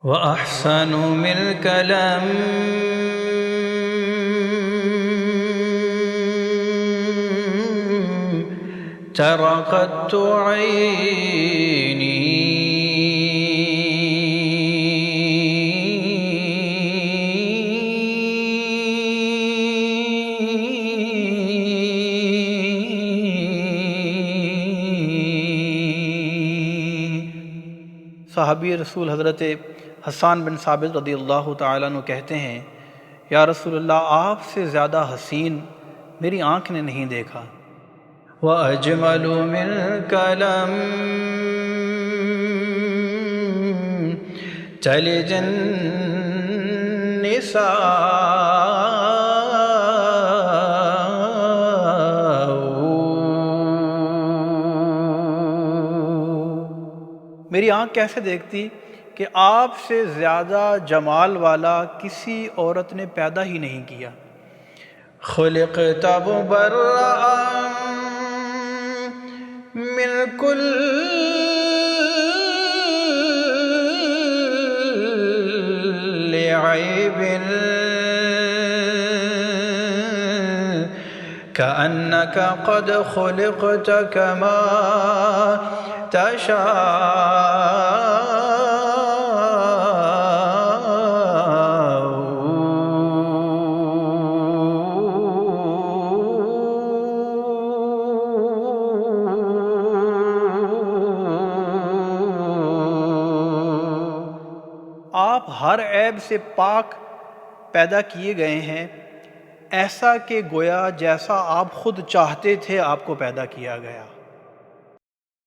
وأحسن منك لم تر قط عيني صحابی رسول حضرت حسان بن ثابت رضی اللہ تعالیٰ عنہ کہتے ہیں، یا رسول اللہ، آپ سے زیادہ حسین میری آنکھ نے نہیں دیکھا۔ وأجمل منك لم تلج النساء۔ میری آنکھ کیسے دیکھتی کہ آپ سے زیادہ جمال والا کسی عورت نے پیدا ہی نہیں کیا۔ خلقت مبرأ من كل عيب كأنك قد خلقت كما آپ ہر عیب سے پاک پیدا کیے گئے ہیں، ایسا کہ گویا جیسا آپ خود چاہتے تھے آپ کو پیدا کیا گیا۔